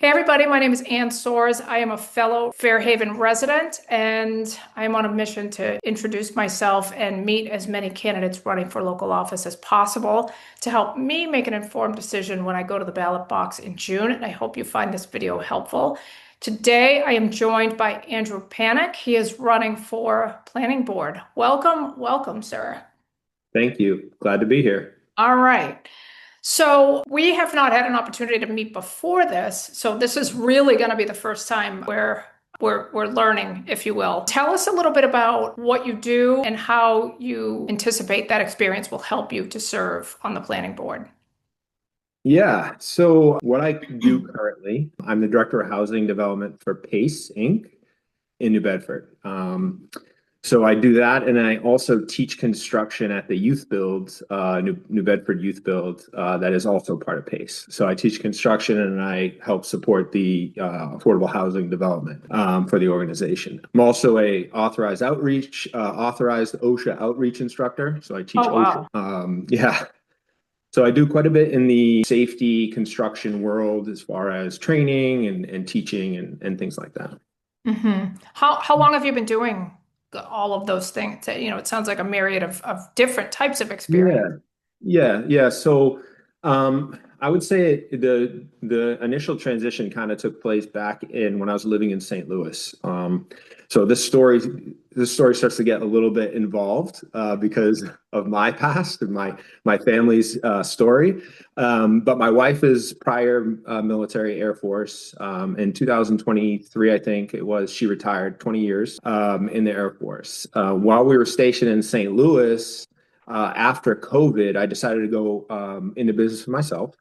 Hey everybody, my name is Ann Soares. I am a fellow Fairhaven resident, and I am on a mission to introduce myself and meet as many candidates running for local office as possible to help me make an informed decision when I go to the ballot box in June. And I hope you find this video helpful. Today, I am joined by Andrew Panek. He is running for Planning Board. Welcome, sir. Thank you. Glad to be here. All right. So we have not had an opportunity to meet before this. So this is really going to be the first time where we're learning, if you will. Tell us a little bit about what you do and how you anticipate that experience will help you to serve on the planning board. Yeah. So what I do currently, I'm the director of housing development for PACE Inc. in New Bedford. So I do that, and I also teach construction at the Youth Build, New Bedford Youth Build, that is also part of PACE. So I teach construction, and I help support the affordable housing development for the organization. I'm also a authorized OSHA outreach instructor. So I teach Oh, OSHA. wow. Yeah. So I do quite a bit in the safety construction world as far as training and teaching and things like that. How long have you been doing all of those things? It sounds like a myriad of different types of experience. Yeah, yeah. So I would say the initial transition kind of took place back in when I was living in St. Louis. So this story starts to get a little bit involved because of my past and my family's story. But my wife is prior military Air Force. In 2023, I think it was, she retired 20 years in the Air Force. While we were stationed in St. Louis, after COVID, I decided to go into business for myself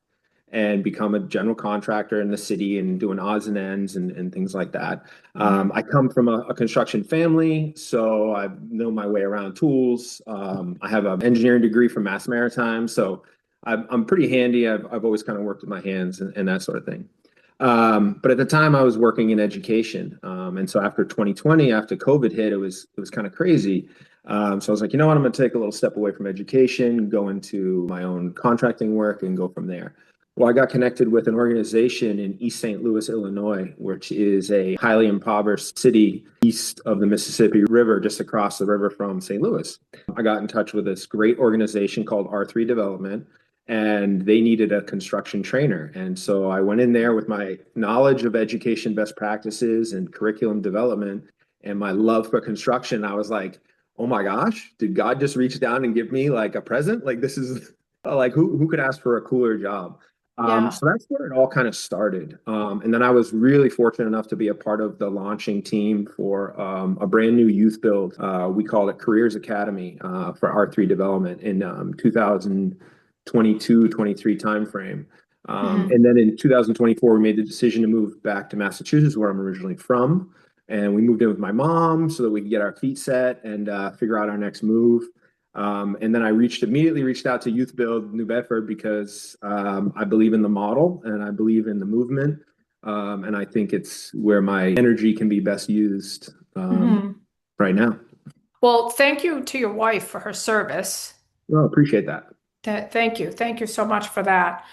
and become a general contractor in the city and doing odds and ends and things like that. I come from a construction family, so I know my way around tools. I have an engineering degree from Mass Maritime, so I'm pretty handy. I've always kind of worked with my hands and that sort of thing. But at the time, I was working in education, and so after 2020, after COVID hit, it was kind of crazy. So I was like, you know what, I'm going to take a little step away from education, go into my own contracting work, and go from there. Well, I got connected with an organization in East St. Louis, Illinois, which is a highly impoverished city east of the Mississippi River, just across the river from St. Louis. I got in touch with this great organization called R3 Development, and they needed a construction trainer. And so I went in there with my knowledge of education best practices and curriculum development and my love for construction. I was like, oh my gosh, did God just reach down and give me like a present? Like this is like who could ask for a cooler job? Yeah. So that's where it all kind of started. And then I was really fortunate enough to be a part of the launching team for a brand new youth build. We call it Careers Academy for R3 Development in 2022, 23 timeframe. Mhm. And then in 2024, we made the decision to move back to Massachusetts, where I'm originally from. And we moved in with my mom so that we could get our feet set and figure out our next move. And then I immediately reached out to Youth Build New Bedford because I believe in the model and I believe in the movement. And I think it's where my energy can be best used Mhm. right now. Well, thank you to your wife for her service. Well, appreciate that. Thank you. Thank you so much for that.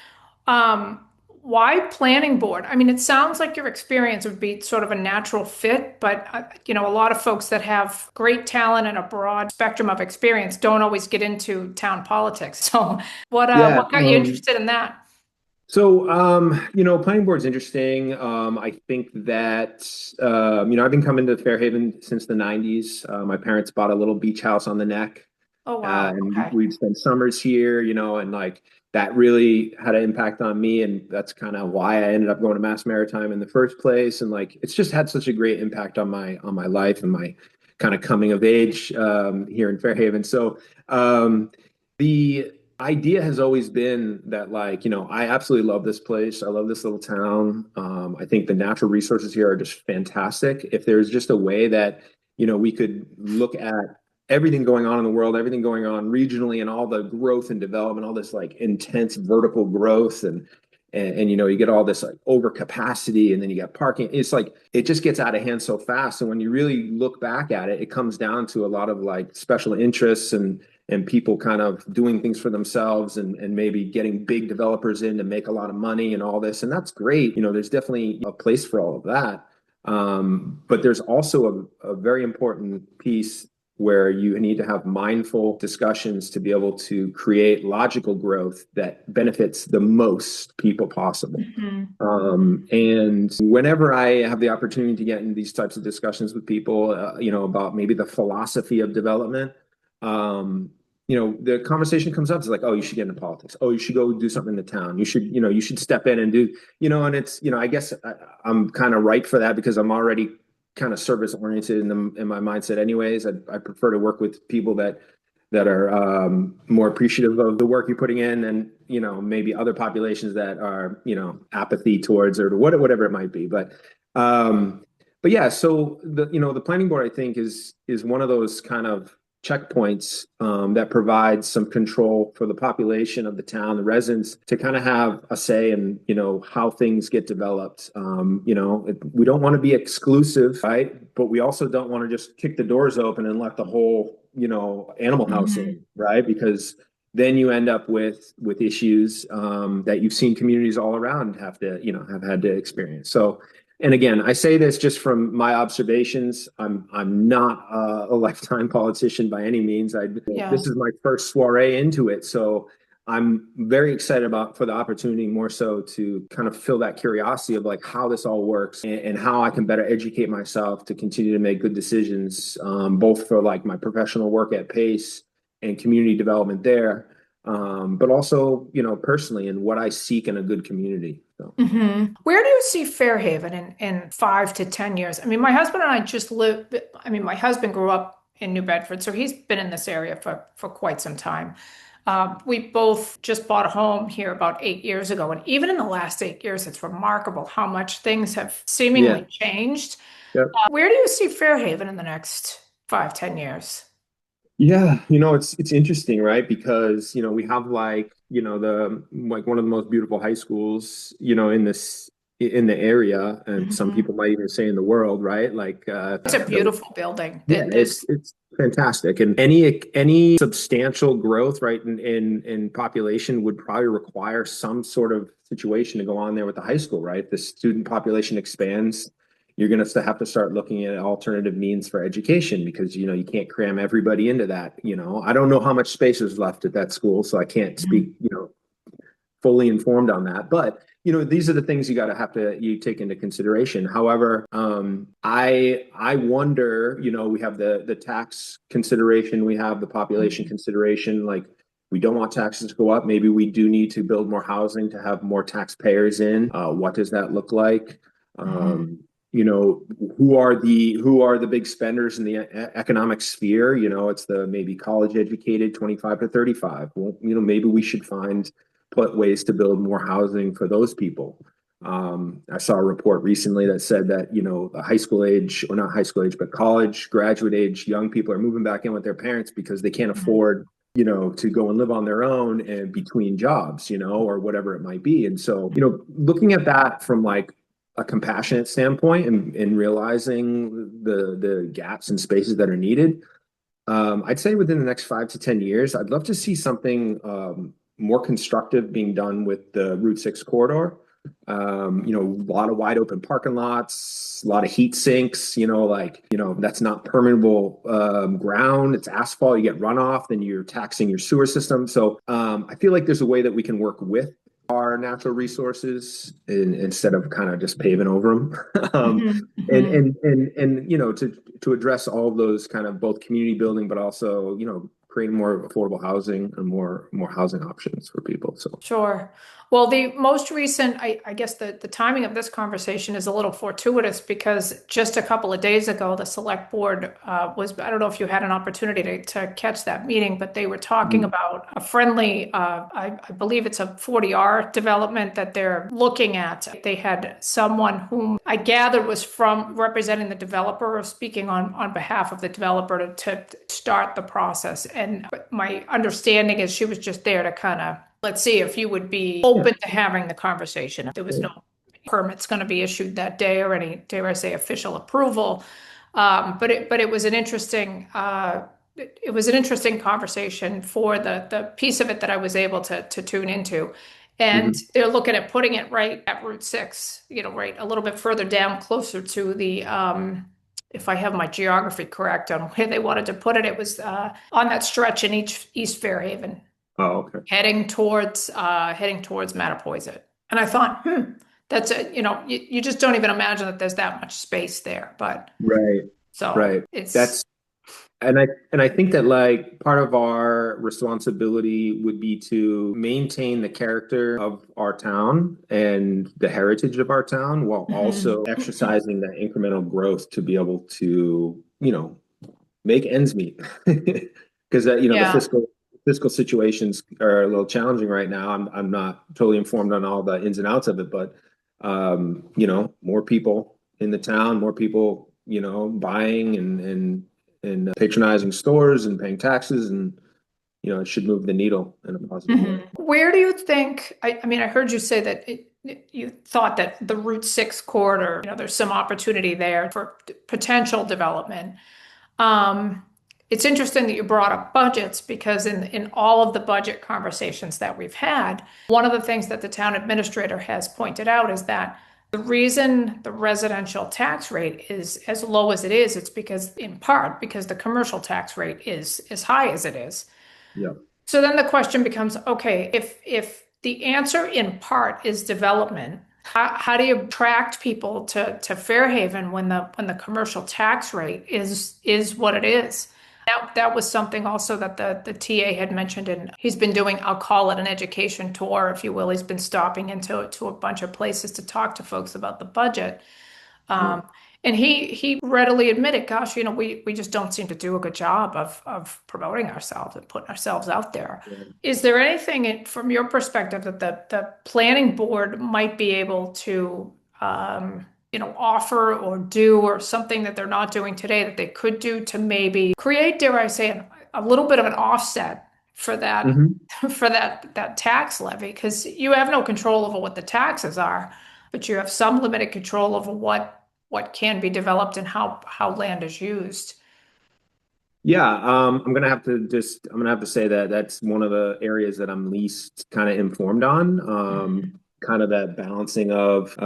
Um, why planning board? I mean, it sounds like your experience would be sort of a natural fit, but a lot of folks that have great talent and a broad spectrum of experience don't always get into town politics. So, Yeah. what got you interested in that? Planning board's interesting. I think that, I've been coming to Fairhaven since the 90s. My parents bought a little beach house on the neck. Oh, wow. And Okay. we'd spend summers here, and like that really had an impact on me. And that's kind of why I ended up going to Mass Maritime in the first place. And like, it's just had such a great impact on my life and my kind of coming of age here in Fairhaven. So the idea has always been that like, I absolutely love this place. I love this little town. I think the natural resources here are just fantastic. If there's just a way that, we could look at everything going on in the world, everything going on regionally, and all the growth and development, all this like intense vertical growth, and you get all this like overcapacity, and then you got parking. It's like it just gets out of hand so fast. And when you really look back at it, it comes down to a lot of like special interests and people kind of doing things for themselves and maybe getting big developers in to make a lot of money and all this. And that's great. There's definitely a place for all of that. But there's also a very important piece where you need to have mindful discussions to be able to create logical growth that benefits the most people possible. And whenever I have the opportunity to get in these types of discussions with people, about maybe the philosophy of development, the conversation comes up. It's like, oh, you should get into politics. Oh, you should go do something in the town. You should step in and do, and it's, I guess I'm kind of right for that because I'm already kind of service oriented in my mindset anyways. I prefer to work with people that are more appreciative of the work you're putting in and, maybe other populations that are, apathy towards or whatever it might be. But yeah, so the planning board, I think is one of those kind of checkpoints that provides some control for the population of the town, the residents, to kind of have a say in, how things get developed. We don't want to be exclusive, right? But we also don't want to just kick the doors open and let the whole, animal house in, right? Because then you end up with issues that you've seen communities all around have had to experience. So, and again, I say this just from my observations. I'm not a lifetime politician by any means. This is my first soiree into it, so I'm very excited for the opportunity, more so to kind of fill that curiosity of like how this all works and how I can better educate myself to continue to make good decisions, both for like my professional work at Pace and community development there, but also personally and what I seek in a good community. So. Where do you see Fairhaven in 5 to 10 years? I mean, my husband and I my husband grew up in New Bedford, so he's been in this area for quite some time. We both just bought a home here about 8 years ago. And even in the last 8 years, it's remarkable how much things have seemingly changed. Yep. Where do you see Fairhaven in the next 5, 10 years? Yeah, it's interesting, right? Because, we have one of the most beautiful high schools, in the area, and some people might even say in the world, right? Like It's a beautiful building. yeah, it's fantastic. And any substantial growth, right, in population would probably require some sort of situation to go on there with the high school, right? The student population expands. You're going to have to start looking at alternative means for education because you can't cram everybody into that. I don't know how much space is left at that school, so I can't speak fully informed on that. But these are the things you take into consideration. However, I wonder. We have the tax consideration, we have the population consideration. Like, we don't want taxes to go up. Maybe we do need to build more housing to have more taxpayers in. What does that look like? Who are the big spenders in the economic sphere? It's the maybe college educated 25 to 35. Well, maybe we should put ways to build more housing for those people. I saw a report recently that said that, the high school age, or not high school age, but college graduate age young people are moving back in with their parents because they can't afford, to go and live on their own and between jobs, or whatever it might be. And so, looking at that from like a compassionate standpoint and realizing the gaps and spaces that are needed, I'd say within the next 5 to 10 years, I'd love to see something more constructive being done with the Route 6 corridor. A lot of wide open parking lots, a lot of heat sinks, that's not permeable ground. It's asphalt, you get runoff, then you're taxing your sewer system. So I feel like there's a way that we can work with our natural resources instead of kind of just paving over them. To address all of those kind of both community building, but also, creating more affordable housing and more housing options for people. So Sure. Well, the most recent, I guess the timing of this conversation is a little fortuitous because just a couple of days ago, the select board I don't know if you had an opportunity to catch that meeting, but they were talking about a friendly, I believe it's a 40R development that they're looking at. They had someone whom I gather was from representing the developer or speaking on behalf of the developer to start the process. And my understanding is she was just there to kind of, let's see if you would be open to having the conversation. If there was no permits going to be issued that day or any, dare I say, official approval. But it was an interesting it was an interesting conversation for the piece of it that I was able to tune into. And Mhm. they're looking at putting it right at Route 6, right a little bit further down, closer to the, if I have my geography correct on where they wanted to put it, it was on that stretch in East Fairhaven, Oh, okay. heading towards Mattapoisett. And I thought, that's a, you just don't even imagine that there's that much space there. But Right. so Right. it's, That's and I think that like part of our responsibility would be to maintain the character of our town and the heritage of our town while Mhm. also exercising that incremental growth to be able to, make ends meet. Because the Yeah. fiscal situations are a little challenging right now. I'm not totally informed on all the ins and outs of it, but more people in the town, more people, buying and patronizing stores and paying taxes, and it should move the needle in a positive way. Where do you think, I mean, I heard you say that you thought that the Route 6 corridor, there's some opportunity there for potential development. Um, it's interesting that you brought up budgets because in all of the budget conversations that we've had, one of the things that the town administrator has pointed out is that the reason the residential tax rate is as low as it is, it's because, in part, because the commercial tax rate is as high as it is. Yeah. So then the question becomes, okay, if the answer in part is development, how do you attract people to Fairhaven when the commercial tax rate is what it is? That was something also that the TA had mentioned, and he's been doing, I'll call it an education tour, if you will. He's been stopping into to a bunch of places to talk to folks about the budget. Yeah. And he readily admitted, gosh, we just don't seem to do a good job of promoting ourselves and putting ourselves out there. Yeah. Is there anything from your perspective that the planning board might be able to offer or do, or something that they're not doing today that they could do to maybe create, dare I say, a little bit of an offset for that Mhm. for that tax levy? Because you have no control over what the taxes are, but you have some limited control over what can be developed and how land is used. Yeah, I'm gonna have to say that that's one of the areas that I'm least kind of informed on. Kind of that balancing of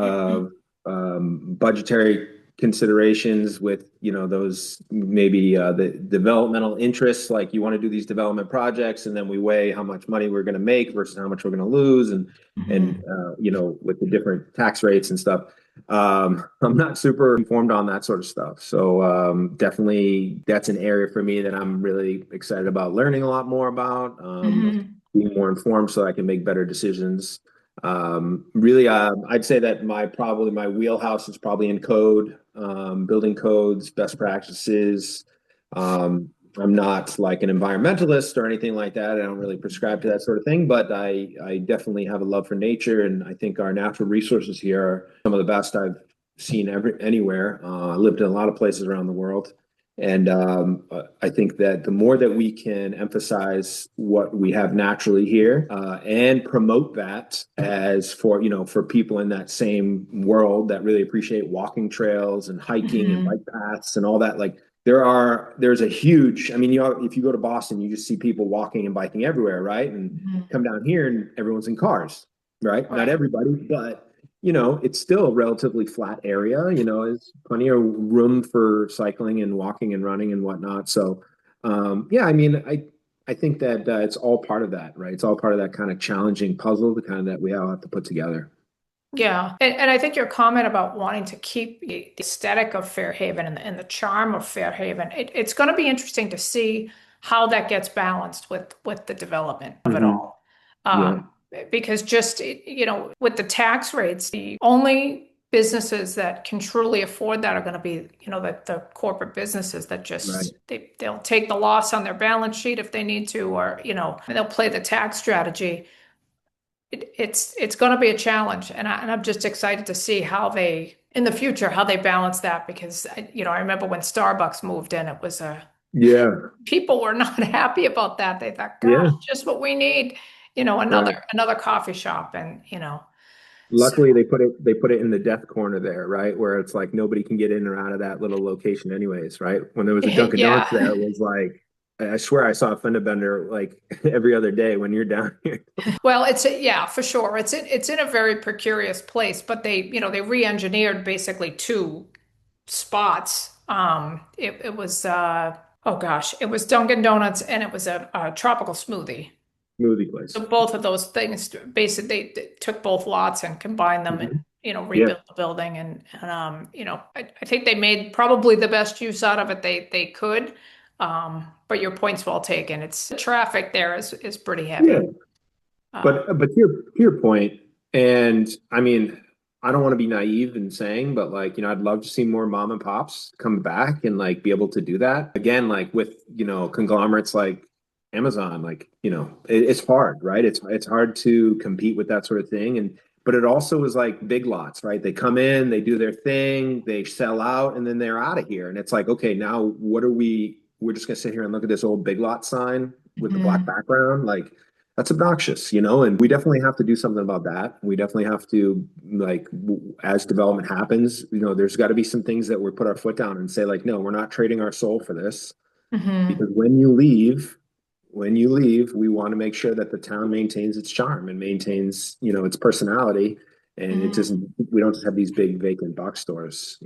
budgetary considerations with those maybe the developmental interests. Like you want to do these development projects, and then we weigh how much money we're going to make versus how much we're going to lose, and Mhm. with the different tax rates and stuff. I'm not super informed on that sort of stuff. So definitely that's an area for me that I'm really excited about learning a lot more about, Mhm. being more informed so I can make better decisions. Really, I'd say that my wheelhouse is probably in code, building codes, best practices. Um, I'm not like an environmentalist or anything like that. I don't really prescribe to that sort of thing, but I definitely have a love for nature, and I think our natural resources here are some of the best I've seen anywhere. I lived in a lot of places around the world, and I think that the more that we can emphasize what we have naturally here, and promote that as for people in that same world that really appreciate walking trails and hiking and bike Mhm. paths and all that, like there's a huge, I mean, if you go to Boston, you just see people walking and biking everywhere, right? And Mhm. come down here and everyone's in cars, right? Not Right. everybody, but it's still a relatively flat area. There's plenty of room for cycling and walking and running and whatnot. So, yeah, I mean, I think that it's all part of that, right? It's all part of that kind of challenging puzzle, the kind of that we all have to put together. Yeah. And I think your comment about wanting to keep the aesthetic of Fairhaven and the charm of Fairhaven, it's going to be interesting to see how that gets balanced with the development of it Hmm. all. Yeah, Because just, with the tax rates, the only businesses that can truly afford that are going to be, the corporate businesses that right. just, they'll take the loss on their balance sheet if they need to, or, they'll play the tax strategy. It's going to be a challenge, and I'm just excited to see how they in the future how they balance that, because I remember when Starbucks moved in, it was Yeah, people were not happy about that. They thought, gosh, yeah, just what we need, right. another coffee shop, and so Luckily, they put it in the death corner there, right? Where it's like nobody can get in or out of that little location anyways, right? When there was a Dunkin' Donuts yeah. there, it was like I swear I saw a fender bender like every other day when you're down here. Well, yeah, for sure. It's in a very precarious place, but they re-engineered basically two spots. It was oh gosh, it was Dunkin' Donuts and it was a tropical smoothie. Smoothie place. So both of those things, basically, they took both lots and combined them and Mhm. Yeah. rebuilt the building and I think they made probably the best use out of it they could. But your point's well taken. It's the traffic there is pretty Yeah. heavy. Uh, But to your point, and I mean, I don't want to be naive in saying, but like, I'd love to see more mom and pops come back and like be able to do that. Again, like with, conglomerates like Amazon, like, it's hard, right? It's hard to compete with that sort of thing. And but it also is like big lots, right? They come in, they do their thing, they sell out, and then they're out of here. And it's like, okay, now what are we're just gonna sit here and look at this old big lot sign with the black mhm, background. Like that's obnoxious, and we definitely have to do something about that. We definitely have to, like, as development happens, there's got to be some things that we put our foot down and say, like, no, we're not trading our soul for this. mhm, Because when you leave, we want to make sure that the town maintains its charm and maintains, its personality. And it mhm. doesn't, we don't just have these big vacant box stores.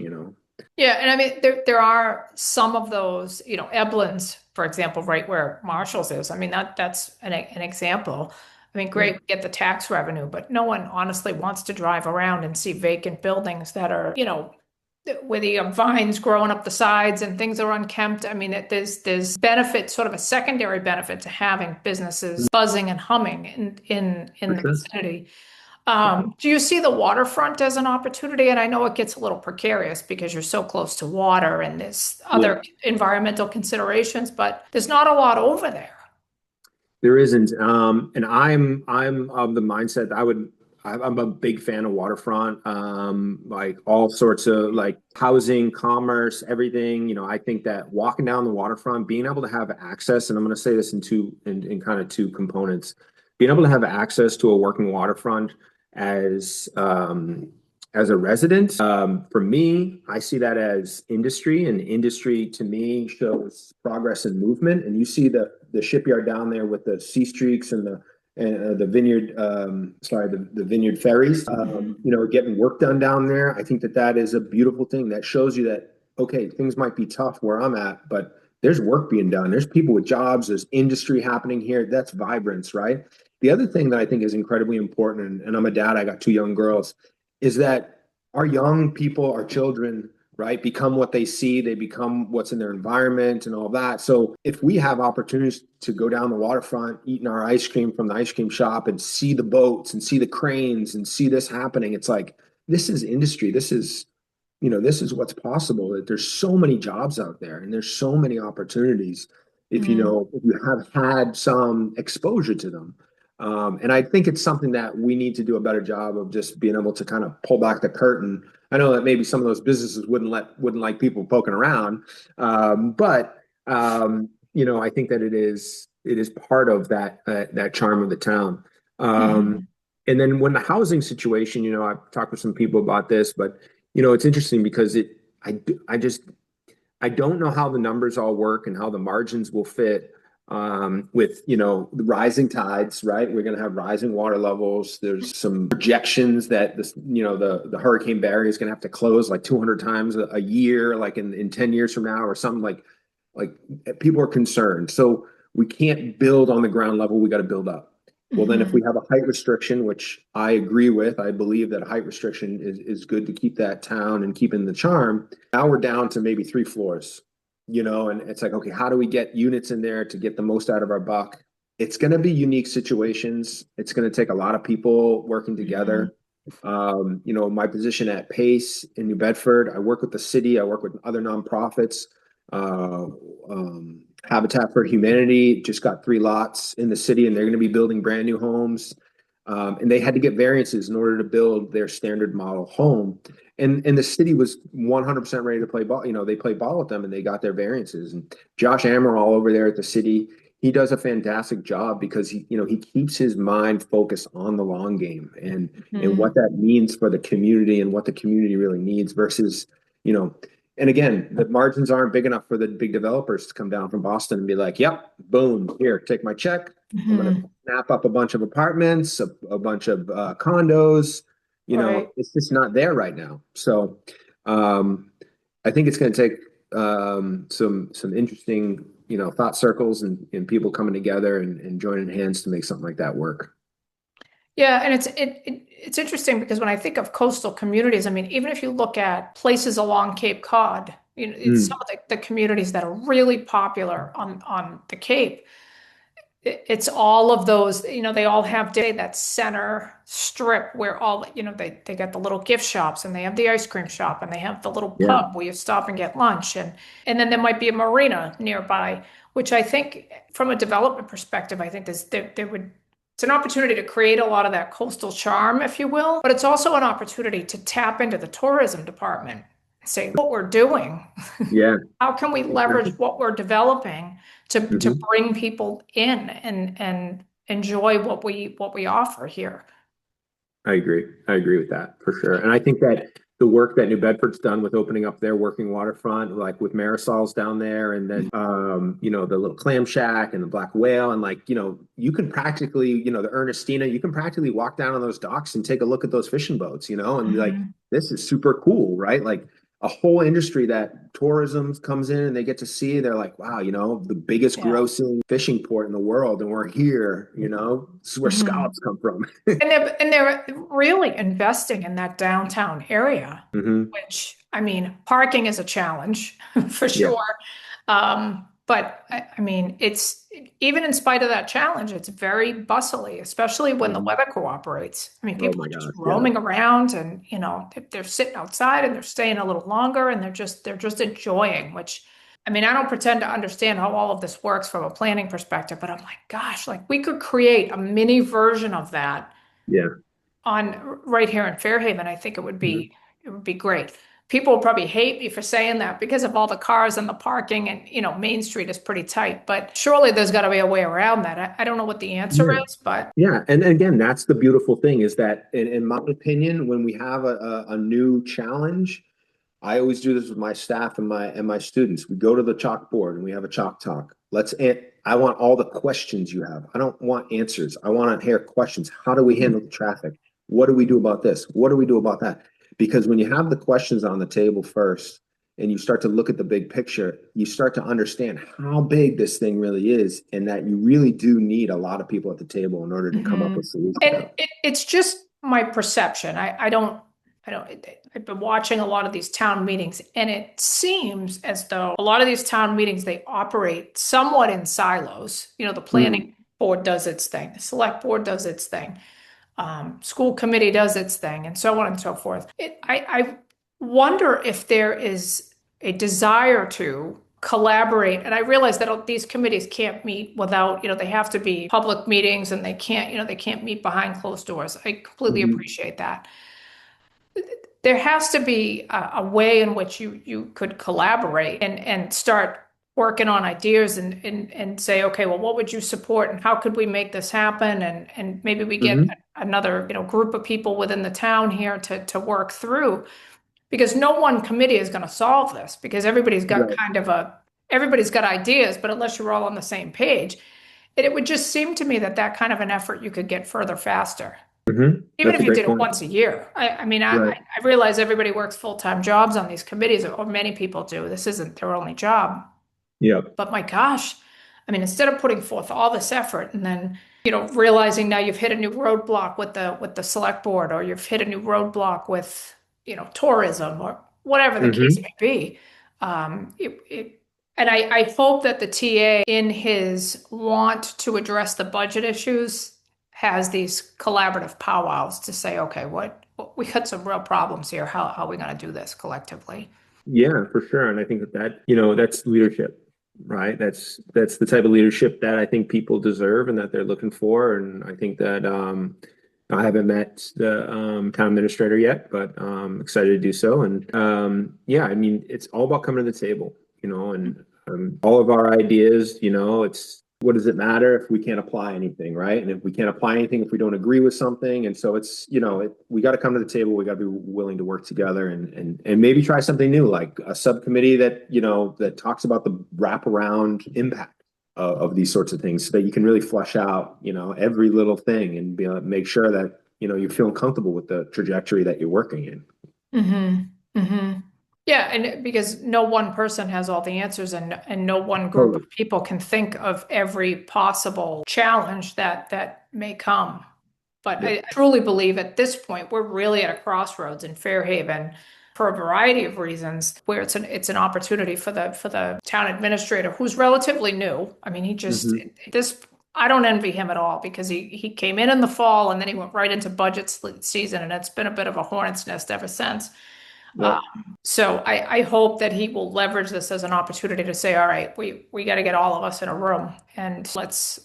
Yeah, and I mean there are some of those, Eblin's, for example, right where Marshall's is. I mean that's an example. I mean, Yeah, great, we get the tax revenue, but no one honestly wants to drive around and see vacant buildings that are, where the vines growing up the sides and things are unkempt. I mean, there's benefit, sort of a secondary benefit to having businesses buzzing and humming in for the sure. vicinity. Do you see the waterfront as an opportunity? And I know it gets a little precarious because you're so close to water and there's Yeah. other environmental considerations, but there's not a lot over there. There isn't, and I'm of the mindset that I'm a big fan of waterfront, like all sorts of like housing, commerce, everything. I think that walking down the waterfront, being able to have access, and I'm going to say this in kind of two components, being able to have access to a working waterfront as as a resident, for me, I see that as industry, and industry to me shows progress and movement. And you see the shipyard down there with the sea streaks and the vineyard, the vineyard ferries, Mhm. getting work done down there. I think that is a beautiful thing that shows you that, okay, things might be tough where I'm at, but there's work being done. There's people with jobs. There's industry happening here. That's vibrance, right? The other thing that I think is incredibly important, and I'm a dad, I got two young girls, is that our young people, our children, right, become what they see, they become what's in their environment and all that. So if we have opportunities to go down the waterfront, eating our ice cream from the ice cream shop and see the boats and see the cranes and see this happening, it's like this is industry. This is what's possible. That there's so many jobs out there and there's so many opportunities if you have had some exposure to them. And I think it's something that we need to do a better job of just being able to kind of pull back the curtain. I know that maybe some of those businesses wouldn't like people poking around, but I think that it is part of that charm of the town. Um, Mhm. and then when the housing situation, I've talked with some people about this, but it's interesting because I don't know how the numbers all work and how the margins will fit with the rising tides, right? We're going to have rising water levels. There's some projections that the hurricane barrier is going to have to close like 200 times a year, like in 10 years from now or something like people are concerned. So we can't build on the ground level. We got to build up. Well, then if Mhm. we have a height restriction, which I agree with, I believe that a height restriction is good to keep that town and keeping the charm. Now we're down to maybe 3 floors, and it's like, okay, how do we get units in there to get the most out of our buck? It's going to be unique situations. It's going to take a lot of people working Mhm. together. My position at Pace in New Bedford, I work with the city, I work with other nonprofits. Uh, Habitat for Humanity just got 3 lots in the city, and they're going to be building brand new homes. And they had to get variances in order to build their standard model home. And the city was 100% ready to play ball. They played ball with them, and they got their variances. And Josh Amaral over there at the city, he does a fantastic job because he keeps his mind focused on the long game and what Mhm. that means for the community and what the community really needs versus you know And again, the margins aren't big enough for the big developers to come down from Boston and be like, yep, boom, here, take my check. I'm going to Mhm. snap up a bunch of apartments, a bunch of condos. You know, Right. it's just not there right now. So um, I think it's going to take some interesting, thought circles and people coming together and joining hands to make something like that work. Yeah, and it's interesting because when I think of coastal communities, I mean, even if you look at places along Cape Cod, it's some Mm, of the communities that are really popular on the Cape. It's all of those, they all have that center strip where all, they got the little gift shops and they have the ice cream shop and they have the little yeah, pub where you stop and get lunch and then there might be a marina nearby, which I think from a development perspective, I think there would it's an opportunity to create a lot of that coastal charm, if you will, but it's also an opportunity to tap into the tourism department and say what we're doing. yeah, How can we leverage exactly. what we're developing to Hmm. bring people in and enjoy what we offer here? I agree. I agree with that for sure. And I think that the work that New Bedford's done with opening up their working waterfront, like with Marisol's down there, and then the little clam shack and the black whale, and like, you can practically, the Ernestina, you can practically walk down on those docks and take a look at those fishing boats, and be like, Mhm. this is super cool, right? Like a whole industry that tourism comes in and they get to see, they're like, wow, the biggest Yeah. grossing fishing port in the world, and we're here, this is where Mhm. scallops come from. And they're really investing in that downtown area, Hmm. which I mean, parking is a challenge for Yeah. sure. But I mean, it's even in spite of that challenge, it's very bustly, especially when the Mhm. weather cooperates. I mean, Oh people my are just gosh, yeah. roaming around and, they're sitting outside and they're staying a little longer and they're just enjoying, which I mean, I don't pretend to understand how all of this works from a planning perspective, but I'm like, gosh, like we could create a mini version of that Yeah. on right here in Fairhaven. I think it would Mhm. be it would be great. People will probably hate me for saying that because of all the cars and the parking and Main Street is pretty tight, but surely there's got to be a way around that. I don't know what the answer Yeah. is, but Yeah. And again, that's the beautiful thing is that in my opinion, when we have a new challenge, I always do this with my staff and my students. We go to the chalkboard and we have a chalk talk. I want all the questions you have. I don't want answers. I want to hear questions. How do we handle the traffic? What do we do about this? What do we do about that? Because when you have the questions on the table first and you start to look at the big picture, you start to understand how big this thing really is and that you really do need a lot of people at the table in order to come up Mhm. with solutions. And it's just my perception. I don't. I've been watching a lot of these town meetings, and it seems as though a lot of these town meetings they operate somewhat in silos. The Mm, planning board does its thing, the select board does its thing, school committee does its thing, and so on and so forth. I wonder if there is a desire to collaborate. And I realize that these committees can't meet without, they have to be public meetings and they can't meet behind closed doors. I completely mhm, appreciate that. There has to be a way in which you could collaborate and start working on ideas and say, okay, well, what would you support and how could we make this happen? And maybe we get mhm. another, group of people within the town here to work through because no one committee is going to solve this because Right. everybody's got ideas, but unless you're all on the same page, it would just seem to me that kind of an effort you could get further faster. Even That's if a you great did it point. once a year. I mean, Right. I realize everybody works full-time jobs on these committees, or many people do. This isn't their only job. Yeah. But my gosh, I mean, instead of putting forth all this effort and then, realizing now you've hit a new roadblock with the select board, or you've hit a new roadblock with, tourism or whatever the case Hmm. may be. And I hope that the TA, in his want to address the budget issues, has these collaborative powwows to say, okay, we got some real problems here. How are we going to do this collectively? Yeah, for sure. And I think that's leadership, right? That's the type of leadership that I think people deserve and that they're looking for. And I think that I haven't met the town administrator yet, but excited to do so. And yeah, I mean, it's all about coming to the table, and all of our ideas, what does it matter if we can't apply anything, right? And if we can't apply anything, if we don't agree with something, and so it's we got to come to the table. We got to be willing to work together and maybe try something new, like a subcommittee that that talks about the wraparound impact of these sorts of things, so that you can really flush out every little thing and be able to make sure that you're feeling comfortable with the trajectory that you're working in. Mm-hmm. Mm-hmm. Yeah, and because no one person has all the answers, and no one group Totally. of people can think of every possible challenge that may come. But Yep. I truly believe at this point we're really at a crossroads in Fairhaven for a variety of reasons, where it's an opportunity for the town administrator, who's relatively new. I mean, he just Hmm. this I don't envy him at all, because he came in the fall, and then he went right into budget season, and it's been a bit of a hornet's nest ever since. Yep. So I hope that he will leverage this as an opportunity to say, all right, we got to get all of us in a room, and let's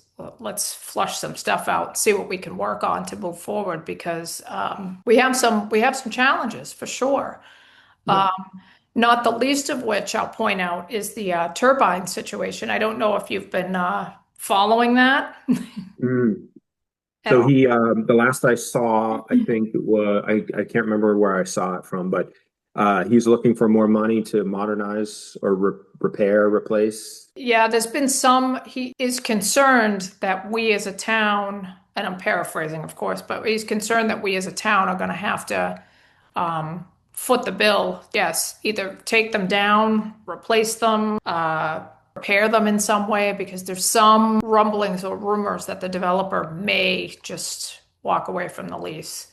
flush some stuff out, see what we can work on to move forward, because we have some challenges for sure. Yep. Not the least of which I'll point out is the turbine situation. I don't know if you've been following that Mm. at So all. the last I saw, I think it was, I can't remember where I saw it from, but he's looking for more money to modernize or repair, replace. Yeah, there's been some. He is concerned that we as a town, and I'm paraphrasing, of course, but he's concerned that we as a town are going to have to foot the bill. Yes, either take them down, replace them, repair them in some way, because there's some rumblings or rumors that the developer may just walk away from the lease.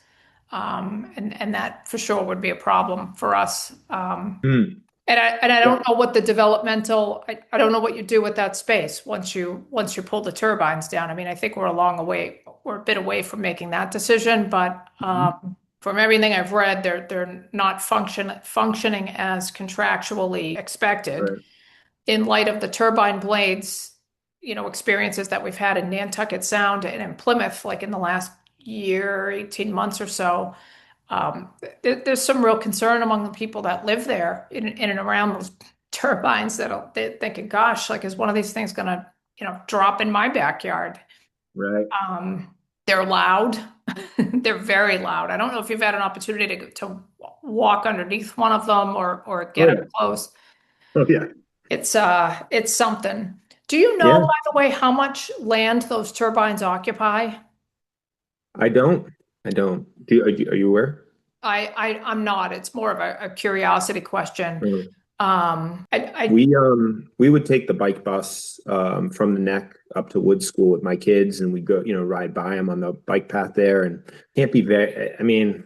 And that for sure would be a problem for us. Mm. And I Yeah. don't know what the developmental, I don't know what you do with that space once you pull the turbines down. I mean, I think we're a bit away from making that decision, but Mhm. from everything I've read, they're not functioning as contractually expected, Right. in light of the turbine blades, experiences that we've had in Nantucket Sound and in Plymouth, like in the last year, 18 months or so. There's some real concern among the people that live there in and around those turbines, they're thinking, gosh, like, is one of these things gonna, drop in my backyard? Right. They're loud. They're very loud. I don't know if you've had an opportunity to walk underneath one of them, or Oh get up yeah. close. Oh yeah. It's something. Do you know, Yeah. by the way, how much land those turbines occupy? I don't. I don't. Are you aware? I'm not. It's more of a curiosity question. We would take the bike bus from the Neck up to Wood School with my kids, and we go, ride by them on the bike path there, and can't be very. I mean,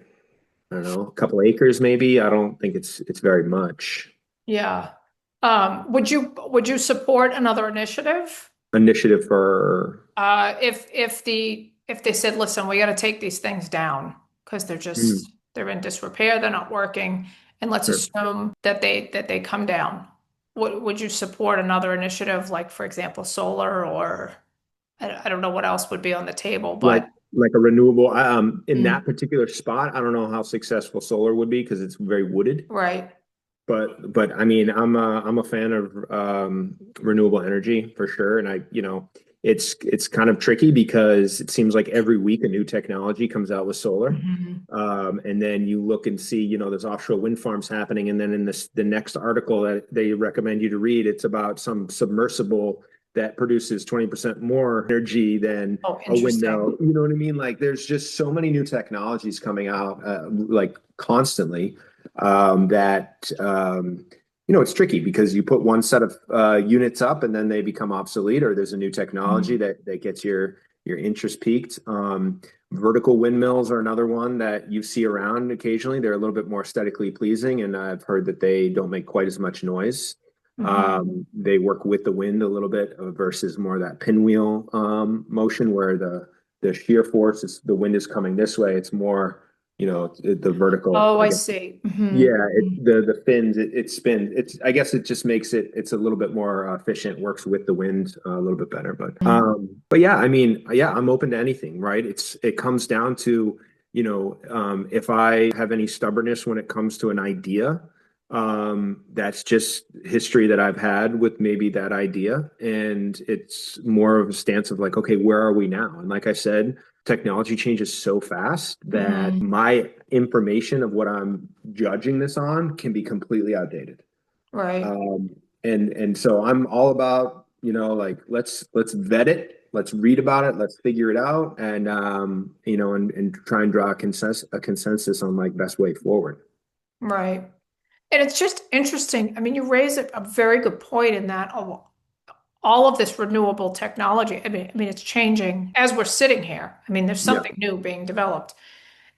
I don't know, a couple acres maybe. I don't think it's very much. Yeah. Would you support another initiative? Initiative for. If they said, listen, we got to take these things down because Hmm, they're in disrepair, they're not working, and let's sure. assume that they come down. Would you support another initiative, like, for example, solar, or I don't know what else would be on the table, like but like a renewable. In that mm, particular spot, I don't know how successful solar would be because it's very wooded. right. But I mean, I'm a fan of renewable energy for sure, and it's kind of tricky because it seems like every week a new technology comes out with solar, Mhm. and then you look and see there's offshore wind farms happening, and then in the next article that they recommend you to read, it's about some submersible that produces 20% more energy than Oh, a interesting. windmill. You know what I mean? Like there's just so many new technologies coming out, like constantly, that it's tricky because you put one set of units up and then they become obsolete, or there's a new technology Mhm. that gets your interest peaked. Vertical windmills are another one that you see around occasionally. They're a little bit more aesthetically pleasing, and I've heard that they don't make quite as much noise. Mhm. They work with the wind a little bit versus more of that pinwheel motion where the shear force is the wind is coming this way. It's more, the vertical, Oh, I I guess. see. Mhm. Yeah, the fins, it spins. I guess it just makes it's a little bit more efficient, works with the wind a little bit better. Mhm. But yeah, I mean, yeah, I'm open to anything, right? It comes down to, if I have any stubbornness when it comes to an idea, That's just history that I've had with maybe that idea. And it's more of a stance of like, okay, where are we now? And like I said, technology changes so fast that Hmm. my information of what I'm judging this on can be completely outdated. Right. Um, and so I'm all about, like let's vet it, let's read about it, let's figure it out, and and try and draw a consensus on like best way forward. Right. And it's just interesting. I mean, you raise a very good point in that all of this renewable technology, I mean, it's changing as we're sitting here. I mean, there's Yeah, something new being developed.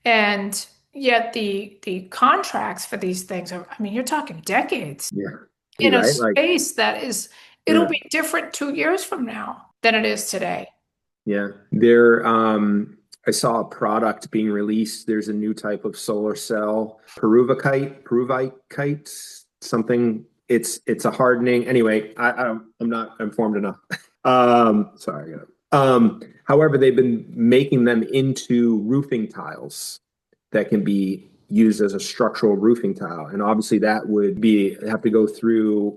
And yet the contracts for these things are, I mean, you're talking decades yeah, in a right. Like, space that is, it'll yeah. be different 2 years from now than it is today. Yeah. I saw a product being released. There's a new type of solar cell, peruvite, something. It's a hardening. Anyway, I'm not informed enough. Sorry. However, they've been making them into roofing tiles that can be used as a structural roofing tile. And obviously that would be have to go through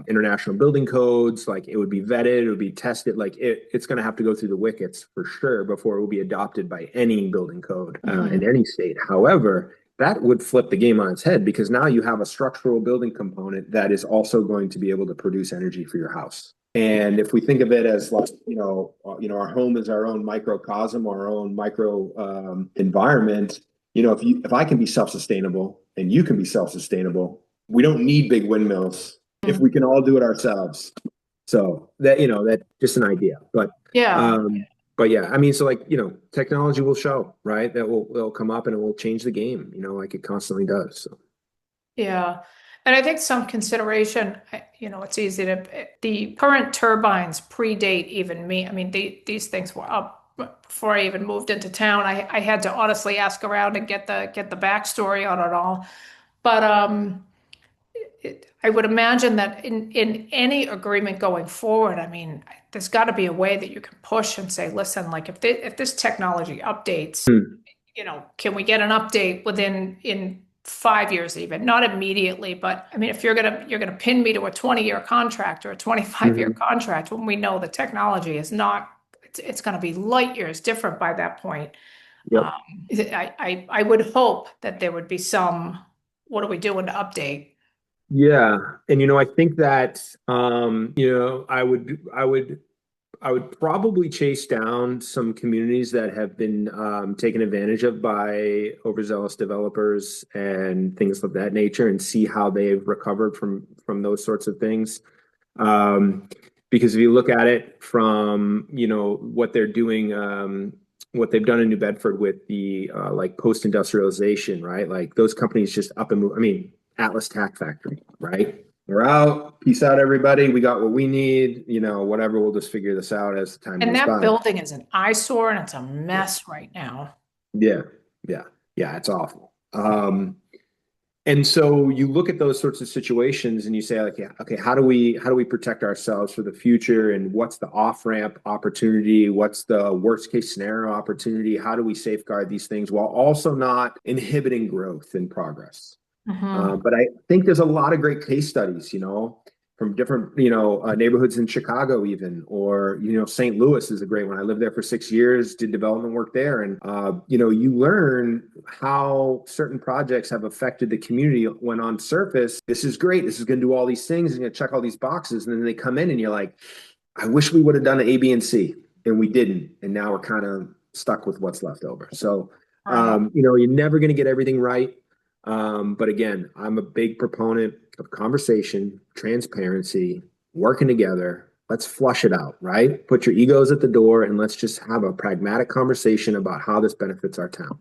international building codes. Like it would be vetted, it would be tested. Like it's going to have to go through the wickets for sure before it will be adopted by any building code in Hmm. any state. However, that would flip the game on its head because now you have a structural building component that is also going to be able to produce energy for your house. And if we think of it as like, our home is our own microcosm, our own micro environment, if I can be self-sustainable and you can be self-sustainable, we don't need big windmills if we can all do it ourselves. So that's just an idea. Yeah. Um, but yeah, I mean, so like, technology will show, right? It'll come up and it will change the game, like it constantly does. So Yeah. And I think some consideration, it's easy to, the current turbines predate even me. I mean, these things were up before I even moved into town. I had to honestly ask around and get the backstory on it all. But I would imagine that in any agreement going forward, I mean, there's got to be a way that you can push and say, listen, like if this technology updates, hmm. can we get an update within in 5 years even? Not immediately, but I mean, if you're gonna pin me to a 20-year contract or a 25-year Hmm. contract when we know the technology is not, it's gonna be light years different by that point. Um, Yep. I would hope that there would be some, what are we doing to update? Yeah. And I think that I would probably chase down some communities that have been taken advantage of by overzealous developers and things of that nature, and see how they've recovered from those sorts of things. Um, because if you look at it from what they're doing, what they've done in New Bedford with the like post-industrialization, right? Like those companies just up and move. I mean, Atlas Tack Factory, right? We're out. Peace out, everybody. We got what we need. Whatever. We'll just figure this out as the time And goes that by. building is an eyesore and it's a Yeah. mess right now. Yeah. Yeah. Yeah. It's awful. And so you look at those sorts of situations and you say, like, yeah, okay, how do we protect ourselves for the future? And what's the off-ramp opportunity? What's the worst case scenario opportunity? How do we safeguard these things while also not inhibiting growth and progress? Hmm. But I think there's a lot of great case studies, from different, neighborhoods in Chicago, even, or, St. Louis is a great one. I lived there for 6 years, did development work there. And, you learn how certain projects have affected the community when on surface, this is great. This is going to do all these things and going to check all these boxes. And then they come in and you're like, I wish we would have done A, B, and C. And we didn't. And now we're kind of stuck with what's left over. So, Right. you're never going to get everything right. But again, I'm a big proponent of conversation, transparency, working together. Let's flush it out, right? Put your egos at the door and let's just have a pragmatic conversation about how this benefits our town.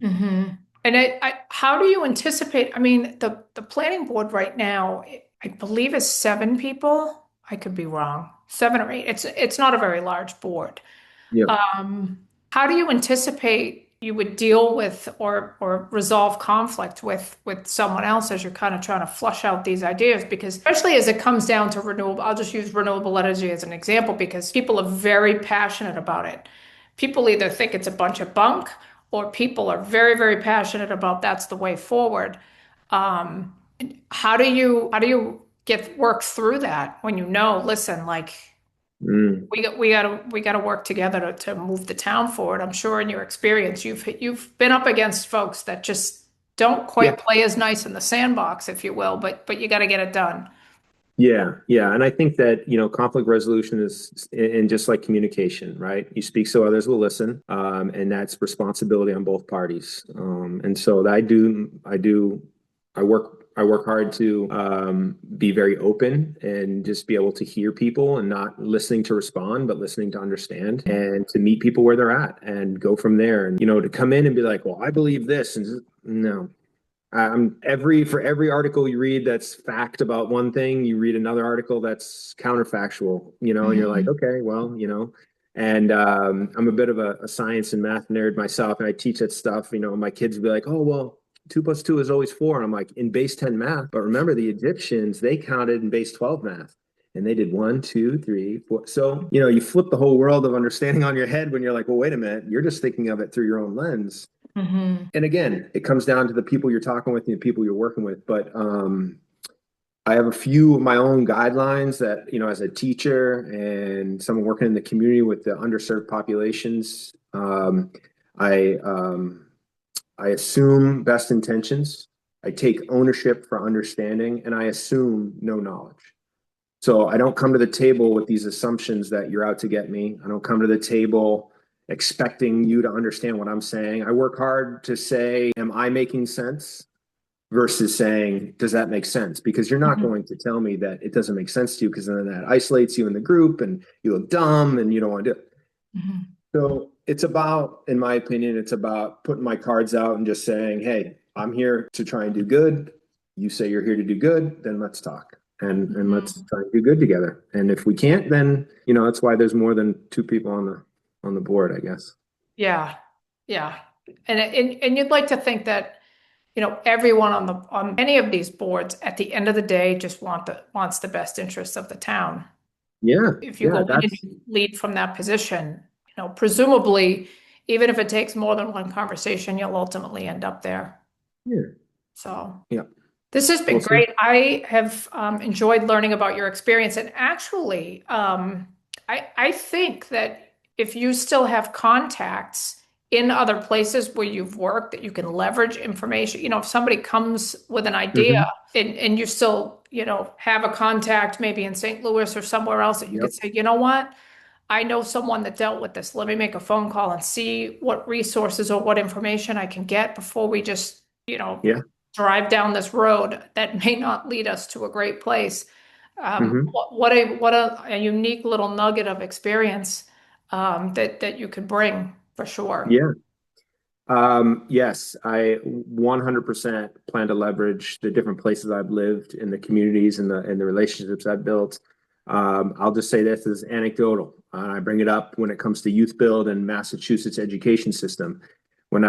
Hmm. And how do you anticipate? I mean, the planning board right now, I believe is 7 people. I could be wrong. 7 or 8. It's not a very large board. Yeah. How do you anticipate you would deal with or resolve conflict with someone else as you're kind of trying to flush out these ideas? Because especially as it comes down to renewable, I'll just use renewable energy as an example because people are very passionate about it. People either think it's a bunch of bunk or people are very, very passionate about that's the way forward. How do you get work through that when you know, listen, like Mm. we gotta work together to move the town forward. I'm sure in your experience you've been up against folks that just don't Yeah. quite play as nice in the sandbox, if you will, but you gotta get it done. Yeah, yeah, and I think that conflict resolution is, and just like communication, right? You speak so others will listen, and that's responsibility on both parties. And so I work hard to be very open and just be able to hear people and not listening to respond, but listening to understand and to meet people where they're at and go from there. And to come in and be like, well, I believe this, and no, for every article you read that's fact about one thing, you read another article that's counterfactual, and you're like, Mhm. okay, well, and I'm a bit of a science and math nerd myself, and I teach that stuff. My kids will be like, oh, well, 2 plus 2 is always 4. And I'm like, in base 10 math. But remember, the Egyptians, they counted in base 12 math. And they did 1, 2, 3, 4. So, you flip the whole world of understanding on your head when you're like, well, wait a minute, you're just thinking of it through your own lens. Mhm. And again, it comes down to the people you're talking with and the people you're working with. But I have a few of my own guidelines that, as a teacher and someone working in the community with the underserved populations, I I assume best intentions. I take ownership for understanding, and I assume no knowledge. So I don't come to the table with these assumptions that you're out to get me. I don't come to the table expecting you to understand what I'm saying. I work hard to say, am I making sense? Versus saying, does that make sense? Because you're not Mhm. going to tell me that it doesn't make sense to you, because then that isolates you in the group and you look dumb and you don't want to do it. Mhm. So it's about, in my opinion, it's about putting my cards out and just saying, hey, I'm here to try and do good. You say you're here to do good, then let's talk and let's Mhm. try and do good together. And if we can't, then that's why there's more than two people on the board, I guess. Yeah. Yeah. And you'd like to think that, everyone on any of these boards at the end of the day just wants the best interests of the town. Yeah, If you yeah, go in and that's you lead from that position, presumably, even if it takes more than one conversation, you'll ultimately end up there. yeah, So yeah. this has We'll been see. great. I have enjoyed learning about your experience. And actually, I think that if you still have contacts in other places where you've worked, that you can leverage information. If somebody comes with an idea Hmm. and you still, have a contact maybe in St. Louis or somewhere else that you Yep. could say, you know what? I know someone that dealt with this. Let me make a phone call and see what resources or what information I can get before we just, Yeah. drive down this road that may not lead us to a great place. Hmm. What a unique little nugget of experience that you could bring for sure. Yeah. Yes, I 100% plan to leverage the different places I've lived in the communities and the relationships I've built. I'll just say this is anecdotal. I bring it up when it comes to youth build and Massachusetts education system. When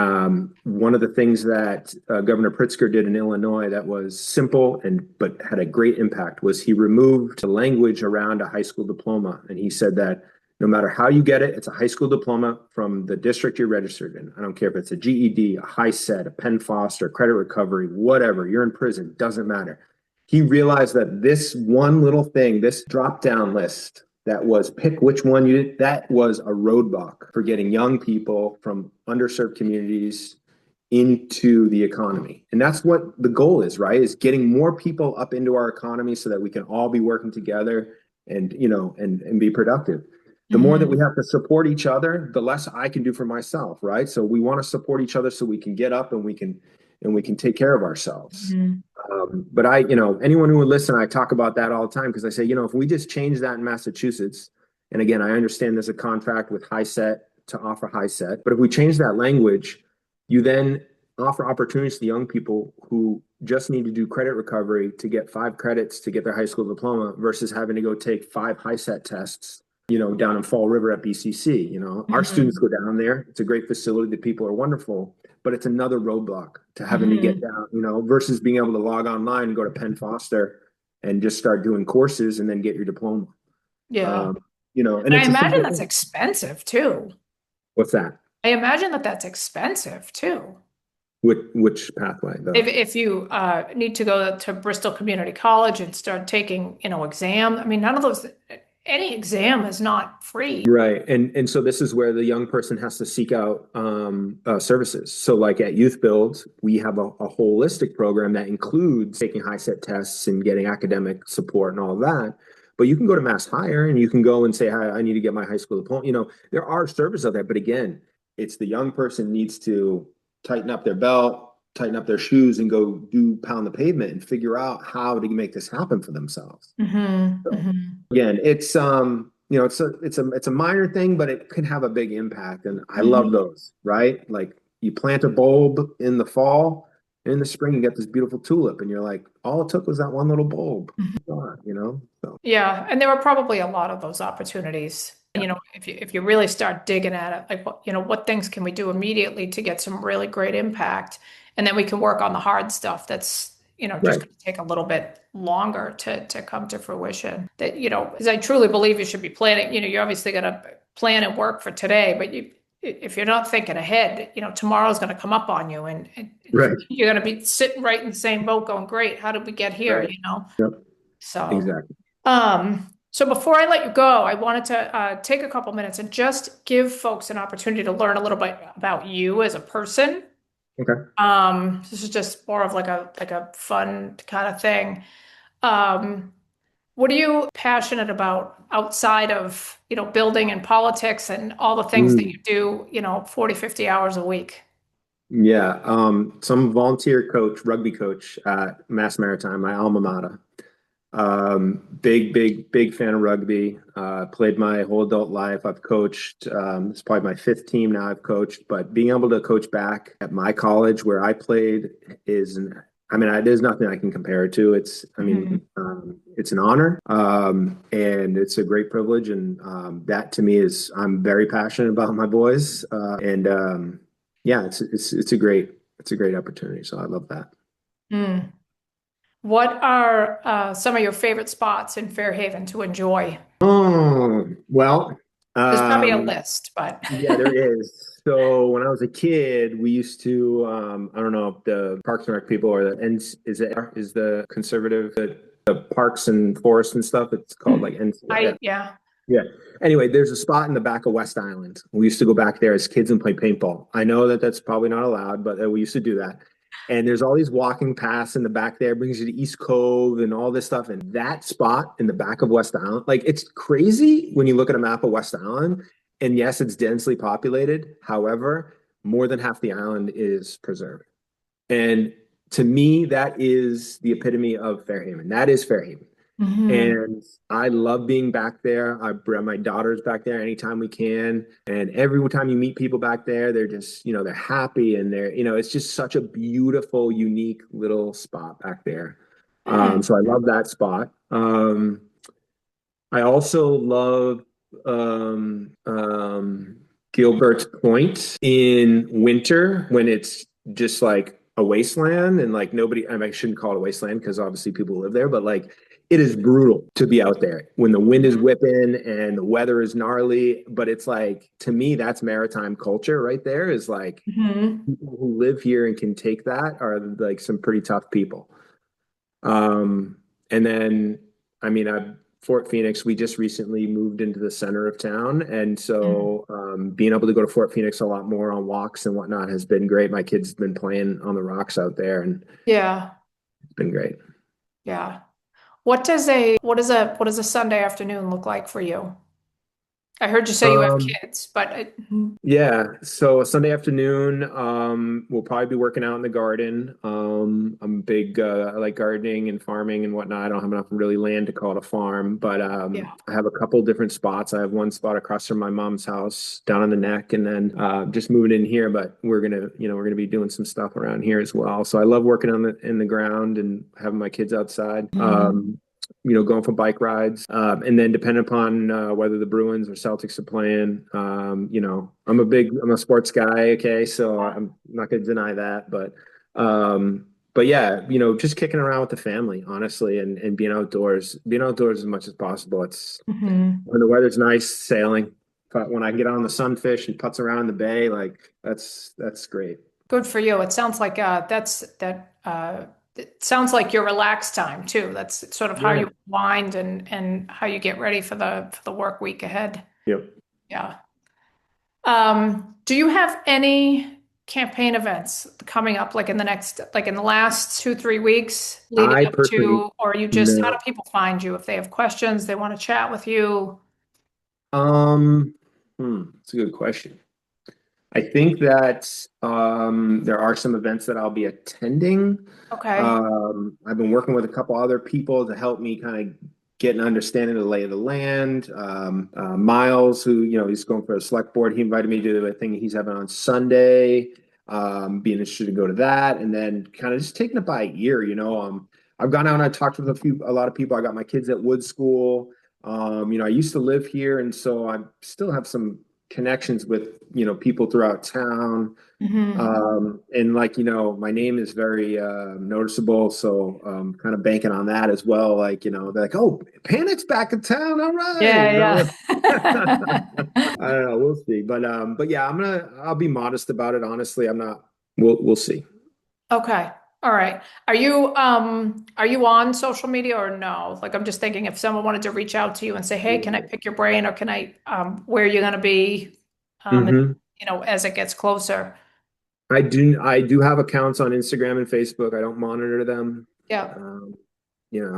one of the things that Governor Pritzker did in Illinois that was simple and but had a great impact was he removed the language around a high school diploma, and he said that no matter how you get it, it's a high school diploma from the district you're registered in. I don't care if it's a GED, a high set, a Penn Foster, credit recovery, whatever. You're in prison, doesn't matter. He realized that this one little thing, this drop down list that was pick which one you did, that was a roadblock for getting young people from underserved communities into the economy. And that's what the goal is, right? Is getting more people up into our economy so that we can all be working together and be productive. The more that we Mhm. have to support each other, the less I can do for myself, right? So we want to support each other so we can get up and we can take care of ourselves. Mhm. But anyone who would listen, I talk about that all the time because I say, if we just change that in Massachusetts, and again, I understand there's a contract with high set to offer high set, but if we change that language, you then offer opportunities to young people who just need to do credit recovery to get 5 credits to get their high school diploma versus having to go take 5 high set tests, down in Fall River at BCC. Our students Mhm. go down there. It's a great facility. The people are wonderful, but it's another roadblock to having to get Mhm. down, versus being able to log online and go to Penn Foster and just start doing courses and then get your diploma. Yeah. Um, and And I it's a imagine simple that's thing. expensive too. What's that? I imagine that that's expensive too. Which pathway though? If you need to go to Bristol Community College and start taking, exam, I mean, none of those, any exam is not free. Right. And so this is where the young person has to seek out services. So like at Youth Build, we have a holistic program that includes taking high set tests and getting academic support and all of that. But you can go to Mass Higher and you can go and say, hi, I need to get my high school diploma. There are services out there, but again, it's the young person needs to tighten up their belt, tighten up their shoes, and go do pound the pavement and figure out how to make this happen for themselves. Hmm. So Hmm. again, it's a minor thing, but it can have a big impact. And I love Hmm. those, right? Like you plant a bulb in the fall, in the spring, you get this beautiful tulip, and you're like, all it took was that one little bulb. So Yeah, and there are probably a lot of those opportunities. yeah, If you really start digging at it, like what things can we do immediately to get some really great impact, and then we can work on the hard stuff that's, just right. going to take a little bit longer to come to fruition. That, because I truly believe you should be planning, you're obviously going to plan and work for today, but if you're not thinking ahead, tomorrow's going to come up on you, and Right. you're going to be sitting right in the same boat going, great, how did we get here, Right. Yep. So. Exactly. So before I let you go, I wanted to take a couple minutes and just give folks an opportunity to learn a little bit about you as a person. Okay. This is just more of like a fun kind of thing. Um, what are you passionate about outside of, building and politics and all the things that Mm, you do, 40, 50 hours a week? yeah. So I'm a volunteer coach, rugby coach at Mass Maritime, my alma mater. Big fan of rugby. Played my whole adult life. I've coached. It's probably my fifth team now I've coached, but being able to coach back at my college where I played there's nothing I can compare it to. Mhm. It's an honor, and it's a great privilege. And that to me I'm very passionate about my boys. And yeah, it's a great opportunity. So I love that. Mm. What are some of your favorite spots in Fairhaven to enjoy? Oh, well, There's probably a um, list, but yeah, there is. So when I was a kid, we used to, I don't know if the Parks and Rec people or is the conservative, the parks and forests and stuff. It's called like NCR. Yeah. yeah. Yeah. Anyway, there's a spot in the back of West Island. We used to go back there as kids and play paintball. I know that that's probably not allowed, but we used to do that. And there's all these walking paths in the back there, brings you to East Cove and all this stuff. And that spot in the back of West Island, like it's crazy when you look at a map of West Island. And yes, it's densely populated. However, more than half the island is preserved. And to me, that is the epitome of Fairhaven. That is Fairhaven. Hmm. And I love being back there. I bring my daughters back there anytime we can. And every time you meet people back there, they're just, they're happy and it's just such a beautiful, unique little spot back there. Hmm. So I love that spot. I also love Gilbert Point in winter when it's just like a wasteland and like nobody, I shouldn't call it a wasteland because obviously people live there, but like it is brutal to be out there when the wind is whipping and the weather is gnarly. But it's like, to me, that's maritime culture right there is like Hmm. people who live here and can take that are like some pretty tough people. And then, I mean, Fort Phoenix, we just recently moved into the center of town. And so being able to go to Fort Phoenix a lot more on walks and whatnot has been great. My kids have been playing on the rocks out there and Yeah. it's been great. Yeah. What does a Sunday afternoon look like for you? I heard you say you have Um, kids, but Yeah, so Sunday afternoon, we'll probably be working out in the garden. I'm big, I like gardening and farming and whatnot. I don't have enough really land to call it a farm, but yeah. I have a couple different spots. I have one spot across from my mom's house down on the neck, and then just moving in here. But we're gonna be doing some stuff around here as well. So I love working on the in the ground and having my kids outside. Mhm. Going for bike rides. And then depending upon whether the Bruins or Celtics are playing, I'm a sports guy. Okay. So I'm not going to deny that, but yeah, just kicking around with the family, honestly, and being outdoors as much as possible. It's Mhm. when the weather's nice, sailing, but when I get on the sunfish and putz around in the bay, like that's great. Good for you. It sounds like it sounds like your relaxed time too. That's sort of how Yeah. you wind and how you get ready for the work week ahead. Yep. Yeah. Do you have any campaign events coming up like in the next like in the last 2, 3 weeks leading I up personally to, or you just how do no. people find you if they have questions, they want to chat with you? Um, it's a good question. I think that there are some events that I'll be attending. Okay. I've been working with a couple other people to help me kind of get an understanding of the lay of the land. Miles, who he's going for a select board, he invited me to a thing he's having on Sunday. Being interested to go to that, and then kind of just taking it by ear. I've gone out and I talked with a lot of people. I got my kids at Wood School. I used to live here, and so I still have some connections with people throughout town. Hmm. And like my name is very noticeable, so kind of banking on that as well. Like they're like, "Oh, Panek's back in town, all right." Yeah, yeah. I don't know, we'll see. But yeah, I'll be modest about it. Honestly, I'm not. We'll see. Okay. All right. Are you on social media or no? Like I'm just thinking if someone wanted to reach out to you and say, "Hey, can I pick your brain or can I where are you going to be and, Hmm. as it gets closer?" I do have accounts on Instagram and Facebook. I don't monitor them. Yeah. Um,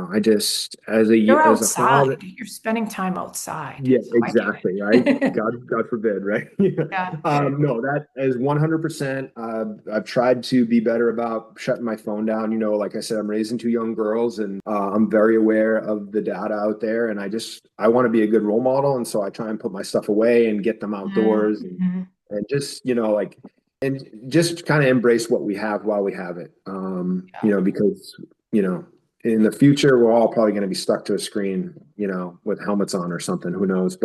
I just as a You're as a father. outside. You're spending time outside. Yeah, So I get exactly. Right. it. God forbid. Right. Yeah. Yeah. No, that is 100%. I've tried to be better about shutting my phone down. Like I said, I'm raising two young girls, and I'm very aware of the data out there. And I want to be a good role model, and so I try and put my stuff away and get them outdoors, and Mhm. just like and just kind of embrace what we have while we have it. Yeah. Because in the future, we're all probably going to be stuck to a screen, with helmets on or something. Who knows?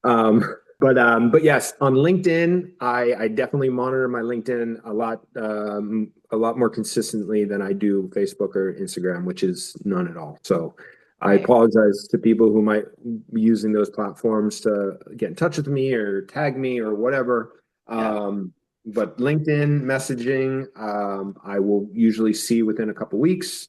Um, but yes, on LinkedIn, I definitely monitor my LinkedIn a lot more consistently than I do Facebook or Instagram, which is none at all. So I Right. apologize to people who might be using those platforms to get in touch with me or tag me or whatever. Yeah. But LinkedIn messaging, I will usually see within a couple weeks.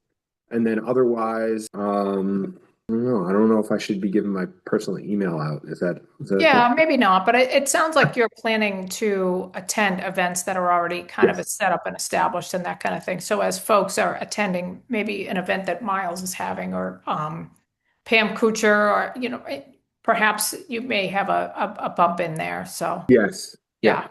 And then otherwise, I don't know. I don't know if I should be giving my personal email out. Is that Yeah, maybe not, but it sounds like you're planning to attend events that are already kind of yes. set up and established and that kind of thing. So as folks are attending maybe an event that Miles is having or Pam Kuchar or perhaps you may have a bump in there. So Yes. Yeah. yeah.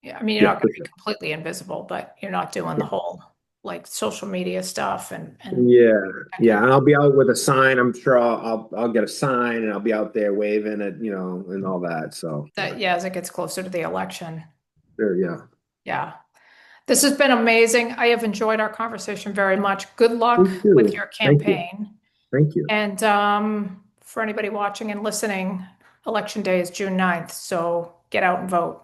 Yeah. I mean, you're Yeah, not going for to be sure. completely invisible, but you're not doing the Yeah. whole like social media stuff and Yeah. that kind Yeah. of And I'll be out with a sign. I'm sure I'll get a sign and I'll be out there waving it, and all that. So yeah. that, yeah, as it gets closer to the election. Sure. Yeah. Yeah. This has been amazing. I have enjoyed our conversation very much. Good luck Me with too. your Thank you. campaign. Thank you. And for anybody watching and listening, Election Day is June 9th, so get out and vote.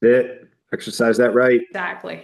It exercise that right. Exactly.